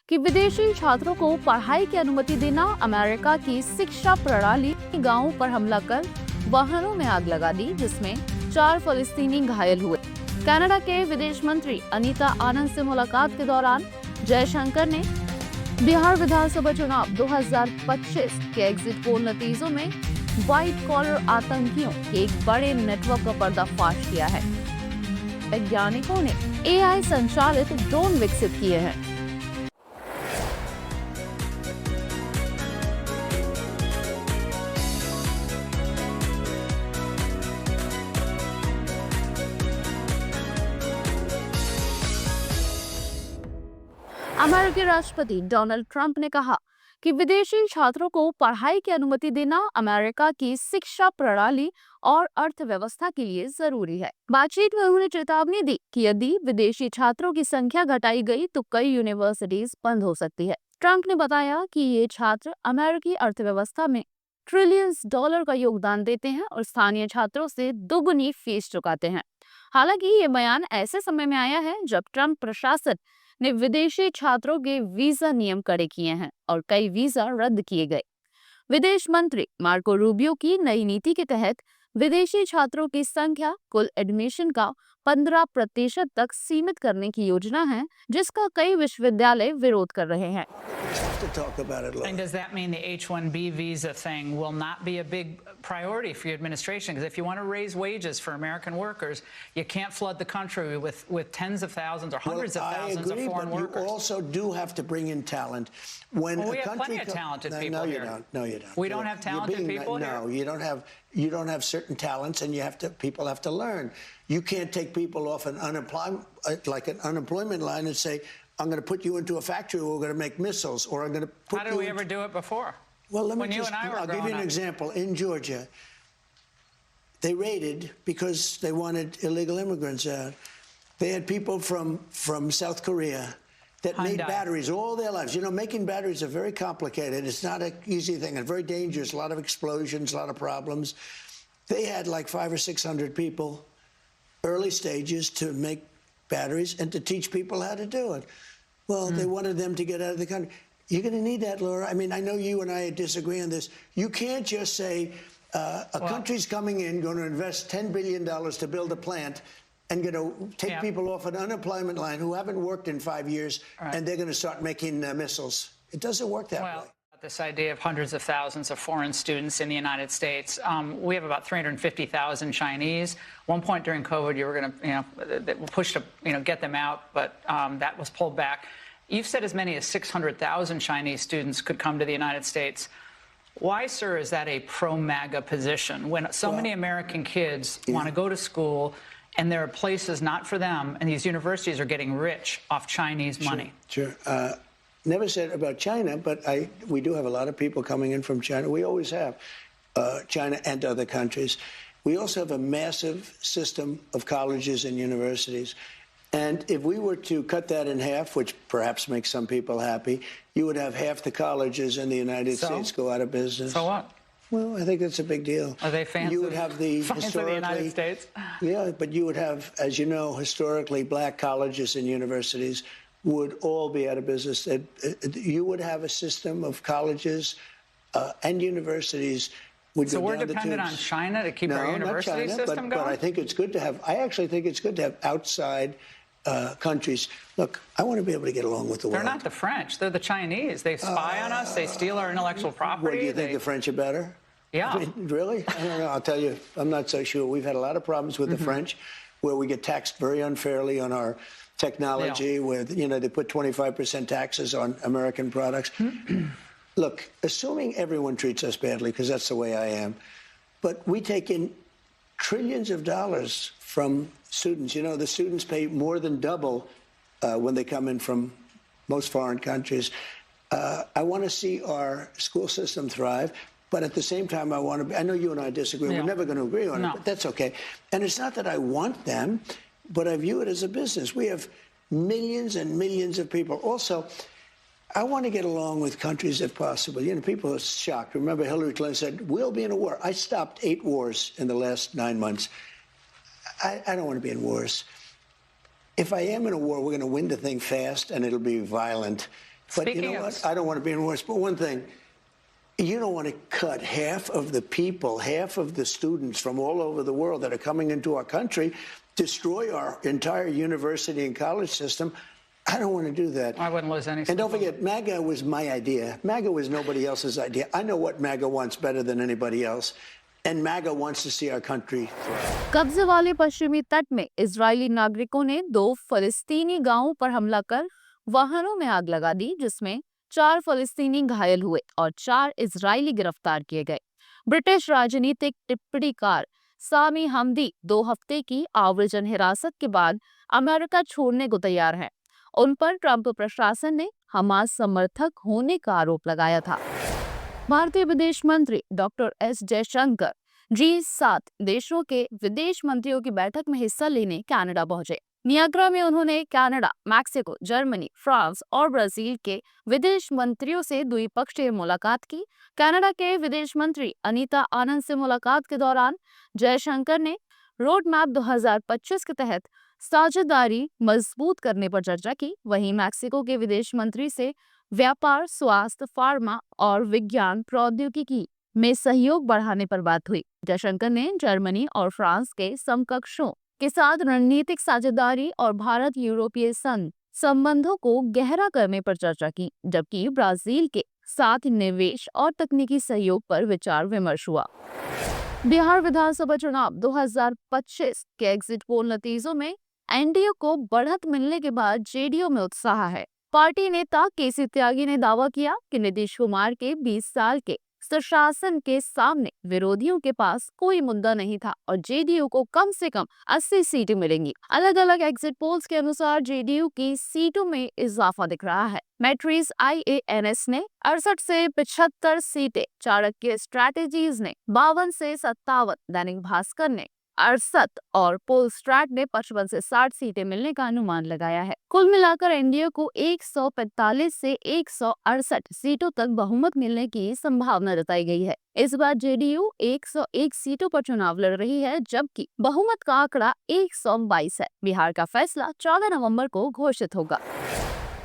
कि विदेशी छात्रों को पढ़ाई की अनुमति देना। अमेरिका की शिक्षा प्रणाली गांवों पर हमला कर वाहनों में आग लगा दी, जिसमें 4 फलस्तीनी घायल हुए। कनाडा के विदेश मंत्री अनीता आनंद से मुलाकात के दौरान जयशंकर ने बिहार विधानसभा चुनाव 2025 के एग्जिट पोल नतीजों में व्हाइट कॉलर आतंकियों के एक बड़े नेटवर्क का पर्दाफाश किया है। वैज्ञानिकों ने एआई संचालित ड्रोन विकसित किए हैं। अमेरिकी राष्ट्रपति डोनाल्ड ट्रंप ने कहा कि विदेशी छात्रों को पढ़ाई की अनुमति देना अमेरिका की शिक्षा प्रणाली और अर्थव्यवस्था के लिए जरूरी है। बातचीत में उन्होंने चेतावनी दी कि यदि विदेशी छात्रों की संख्या घटाई गई तो कई यूनिवर्सिटीज बंद हो सकती है। ट्रंप ने बताया कि ये छात्र अमेरिकी अर्थव्यवस्था में ट्रिलियंस डॉलर का योगदान देते हैं और स्थानीय छात्रों से दोगुनी फीस चुकाते हैं। हालांकि ये बयान ऐसे समय में आया है जब ट्रंप प्रशासन ने विदेशी छात्रों के वीजा नियम कड़े किए हैं और कई वीजा रद्द किए गए। विदेश मंत्री मार्को रूबियो की नई नीति के तहत विदेशी छात्रों की संख्या कुल एडमिशन का 15% तक सीमित करने की योजना है, जिसका कई विश्वविद्यालय विरोध कर रहे हैं। And does that mean the H-1B visa thing will not be a big priority for your administration? Because if you want to raise wages for American workers, you can't flood the country with tens of thousands or hundreds of thousands of foreign workers. You also do have to bring in talent. When we have plenty of talented people here. No, you don't. We don't have talented people here? No, you don't have certain talents, and people have to learn. You can't take people off an unemployment line and say, I'm going to put you into a factory where we're going to make missiles, or I'm going to put you. How did we ever do it before? Well, I'll give you an example. In Georgia, they raided because they wanted illegal immigrants out. They had people from South Korea that made batteries all their lives. You know, making batteries are very complicated. It's not an easy thing. It's very dangerous. A lot of explosions, a lot of problems. They had like 500 or 600 people, early stages, to make batteries and to teach people how to do it. Well, they wanted them to get out of the country. You're going to need that, Laura. I mean, I know you and I disagree on this. You can't just say a country's coming in, going to invest $10 billion to build a plant, and going to take people off an unemployment line who haven't worked in 5 years, and they're going to start making missiles. It doesn't work that way. This idea of hundreds of thousands of foreign students in the United States. We have about 350,000 Chinese. One point during COVID, you were going to, push to, get them out, but that was pulled back. You've said as many as 600,000 Chinese students could come to the United States. Why, sir, is that a pro-MAGA position when so many American kids want to go to school and there are places not for them, and these universities are getting rich off Chinese money? Sure. Never said about China, but we do have a lot of people coming in from China. We always have, China and other countries. We also have a massive system of colleges and universities. And if we were to cut that in half, which perhaps makes some people happy, you would have half the colleges in the United States go out of business. So what? Well, I think that's a big deal. Are they fans You would have the of the United States? Yeah, but you would have, as you know, historically black colleges and universities would all be out of business. You would have a system of colleges and universities would so go we're down dependent on China to keep our university system going? But I think it's good to have, I actually think it's good to have outside countries. Look, I want to be able to get along with the world. They're not the French. They're the Chinese. They spy on us. They steal our intellectual property. What, do you think the French are better? Yeah. I mean, really? I don't know. I'll tell you, I'm not so sure. We've had a lot of problems with the French where we get taxed very unfairly on our technology, where, they put 25% taxes on American products. Look, assuming everyone treats us badly, because that's the way I am, but we take in trillions of dollars from students. The students pay more than double when they come in from most foreign countries. I want to see our school system thrive, but at the same time, I know you and I disagree. We're never going to agree on it, but that's okay. And it's not that I want them, but I view it as a business. We have millions and millions of people. Also, I want to get along with countries if possible. People are shocked. Remember, Hillary Clinton said, we'll be in a war. I stopped 8 wars in the last 9 months. I don't want to be in wars. If I am in a war, we're going to win the thing fast, and it'll be violent. But you Speaking know of, what? I don't want to be in worse, but one thing, you don't want to cut half of the people, half of the students from all over the world that are coming into our country, destroy our entire university and college system. I don't want to do that. I wouldn't lose any. And don't forget, MAGA was my idea. MAGA was nobody else's idea. I know what MAGA wants better than anybody else. And MAGA wants to see our country thrive. कब्जे वाले पश्चिमी तट में Israeli नागरिकों ने 2 फलस्तीनी गांवों पर हमला कर वाहनों में आग लगा दी, जिसमें 4 फलस्तीनी घायल हुए और 4 इजरायली गिरफ्तार किए गए। ब्रिटिश राजनीतिक टिप्पणीकार सामी हमदी 2 हफ्ते की आवर्जन हिरासत के बाद अमेरिका छोड़ने को तैयार हैं। उन पर ट्रंप प्रशासन ने हमास समर्थक होने का आरोप लगाया था। भारतीय विदेश मंत्री डॉक्टर एस जयशंकर G7 देशों के विदेश मंत्रियों की बैठक में हिस्सा लेने कनाडा पहुंचे। नियाग्रा में उन्होंने कनाडा, मैक्सिको, जर्मनी, फ्रांस और ब्राजील के विदेश मंत्रियों से द्विपक्षीय मुलाकात की। कनाडा के विदेश मंत्री अनीता आनंद से मुलाकात के दौरान जयशंकर ने रोड मैप 2025 के तहत साझेदारी मजबूत करने पर चर्चा की। वहीं मैक्सिको के विदेश मंत्री से व्यापार, स्वास्थ्य, फार्मा और विज्ञान प्रौद्योगिकी में सहयोग बढ़ाने पर बात हुई। जयशंकर ने जर्मनी और फ्रांस के समकक्षों के साथ रणनीतिक साझेदारी और भारत यूरोपीय संघ संबंधों को गहरा करने पर चर्चा की, जबकि ब्राजील के साथ निवेश और तकनीकी सहयोग पर विचार विमर्श हुआ। बिहार विधानसभा चुनाव 2025 के एग्जिट पोल नतीजों में एनडीए को बढ़त मिलने के बाद जेडीयू में उत्साह है। पार्टी नेता केसी त्यागी ने दावा किया कि नीतीश कुमार के 20 साल के सुशासन के सामने विरोधियों के पास कोई मुद्दा नहीं था और जेडीयू को कम से कम 80 सीटें मिलेंगी। अलग अलग एग्जिट पोल्स के अनुसार जेडीयू की सीटों में इजाफा दिख रहा है। मैट्रिक्स IANS ने 68 से 75 सीटें, चाणक्य स्ट्रैटेजीज ने 52 से 57, दैनिक भास्कर ने 68 और पोल स्ट्रैट ने 55 से 60 सीटें मिलने का अनुमान लगाया है। कुल मिलाकर एनडीए को 145 से 168 सीटों तक बहुमत मिलने की संभावना जताई गई है। इस बार जेडीयू 101 सीटों पर चुनाव लड़ रही है, जबकि बहुमत का आंकड़ा 122 है। बिहार का फैसला 14 नवंबर को घोषित होगा।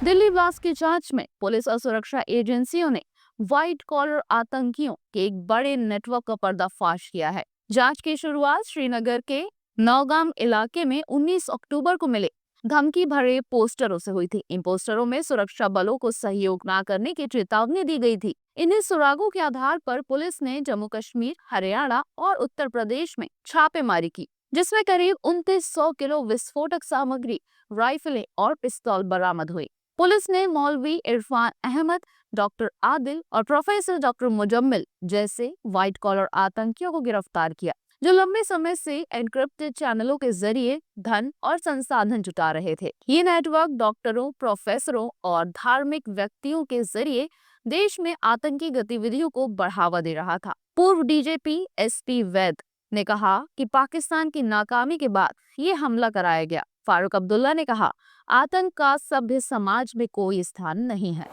दिल्ली ब्लास्ट की जांच में पुलिस और सुरक्षा एजेंसियों ने व्हाइट कॉलर आतंकियों के एक बड़े नेटवर्क का पर्दाफाश किया है। जांच की शुरुआत श्रीनगर के नौगाम इलाके में 19 अक्टूबर को मिले धमकी भरे पोस्टरों से हुई थी। इन पोस्टरों में सुरक्षा बलों को सहयोग न करने की चेतावनी दी गई थी। इन्हीं सुरागों के आधार पर पुलिस ने जम्मू कश्मीर, हरियाणा और उत्तर प्रदेश में छापेमारी की, जिसमें करीब 2900 किलो विस्फोटक सामग्री, राइफलें और पिस्तौल बरामद हुई। पुलिस ने मौलवी इरफान अहमद, डॉक्टर आदिल और प्रोफेसर डॉक्टर मुजम्मिल जैसे व्हाइट कॉलर आतंकियों को गिरफ्तार किया, जो लंबे समय से एनक्रिप्टेड चैनलों के जरिए धन और संसाधन जुटा रहे थे। ये नेटवर्क डॉक्टरों, प्रोफेसरों और धार्मिक व्यक्तियों के जरिए देश में आतंकी गतिविधियों को बढ़ावा दे रहा था। पूर्व डीजीपी SP वैद ने कहा कि पाकिस्तान की नाकामी के बाद ये हमला कराया गया। फारूक अब्दुल्ला ने कहा, आतंक का सभ्य समाज में कोई स्थान नहीं है।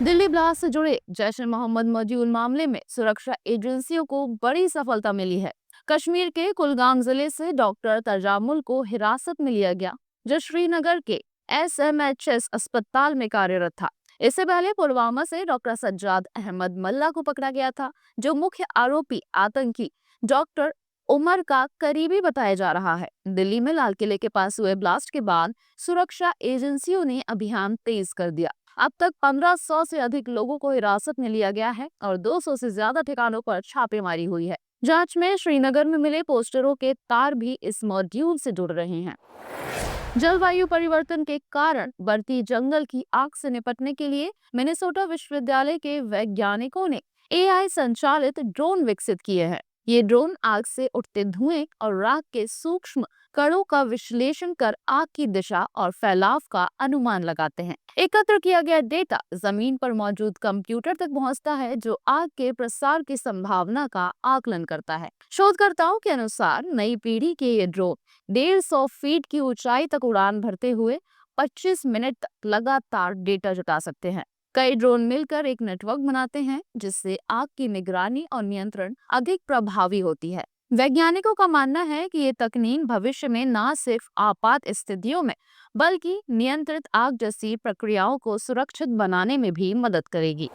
दिल्ली ब्लास्ट से जुड़े जैश ए मोहम्मद मौजूद मामले में सुरक्षा एजेंसियों को बड़ी सफलता मिली है। कश्मीर के कुलगाम जिले से डॉक्टर तजामुल को हिरासत में लिया गया, जो श्रीनगर के SMHS अस्पताल में कार्यरत था। इससे पहले पुलवामा से डॉक्टर सज्जाद अहमद मल्ला को पकड़ा गया था, जो मुख्य आरोपी आतंकी डॉक्टर उमर का करीबी बताया जा रहा है। दिल्ली में लाल किले के पास हुए ब्लास्ट के बाद सुरक्षा एजेंसियों ने अभियान तेज कर दिया। अब तक 1500 से अधिक लोगों को हिरासत में लिया गया है और 200 से ज्यादा ठिकानों पर छापेमारी हुई है। जांच में श्रीनगर में मिले पोस्टरों के तार भी इस मॉड्यूल से जुड़ रहे हैं। जलवायु परिवर्तन के कारण बढ़ती जंगल की आग से निपटने के लिए मिनेसोटा विश्वविद्यालय के वैज्ञानिकों ने AI संचालित ड्रोन विकसित किए हैं। ये ड्रोन आग से उठते धुएं और राख के सूक्ष्म कणों का विश्लेषण कर आग की दिशा और फैलाव का अनुमान लगाते हैं। एकत्र किया गया डेटा जमीन पर मौजूद कंप्यूटर तक पहुंचता है, जो आग के प्रसार की संभावना का आकलन करता है। शोधकर्ताओं के अनुसार नई पीढ़ी के ये ड्रोन 150 फीट की ऊंचाई तक उड़ान भरते हुए 25 मिनट तक लगातार डेटा जुटा सकते हैं। कई ड्रोन मिलकर एक नेटवर्क बनाते हैं, जिससे आग की निगरानी और नियंत्रण अधिक प्रभावी होती है। वैज्ञानिकों का मानना है कि ये तकनीक भविष्य में न सिर्फ आपात स्थितियों में बल्कि नियंत्रित आग जैसी प्रक्रियाओं को सुरक्षित बनाने में भी मदद करेगी।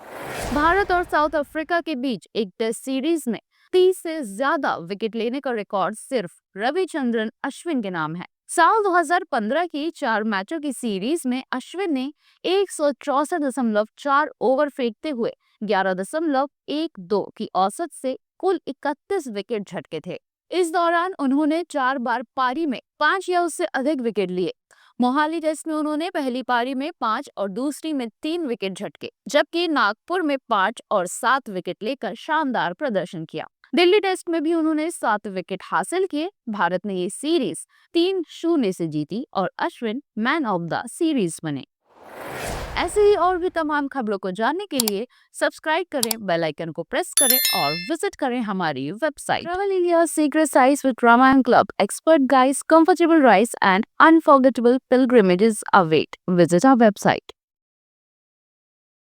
भारत और साउथ अफ्रीका के बीच एक टेस्ट सीरीज में 30 से ज्यादा विकेट लेने का रिकॉर्ड सिर्फ रविचंद्रन अश्विन के नाम है। साल 2015 की 4 मैचों की सीरीज में अश्विन ने 164.4 ओवर फेंकते हुए 11.12 की औसत से कुल 31 विकेट झटके थे। इस दौरान उन्होंने 4 बार पारी में 5 या उससे अधिक विकेट लिए। मोहाली टेस्ट में उन्होंने पहली पारी में 5 और दूसरी में 3 विकेट झटके, जबकि नागपुर में 5 और 7 विकेट लेकर शानदार प्रदर्शन किया। दिल्ली टेस्ट में भी उन्होंने 7 विकेट हासिल किए। भारत ने ये सीरीज 3-0 से जीती और Ashwin man of the series बने। ऐसे ही और भी तमाम खबरों को जानने के लिए सब्सक्राइब करें, बेल आइकन को प्रेस करें और विजिट करें हमारी website travel India secret sites with Ramayana club. Expert guides, comfortable rides and unforgettable pilgrimages await. Visit our website.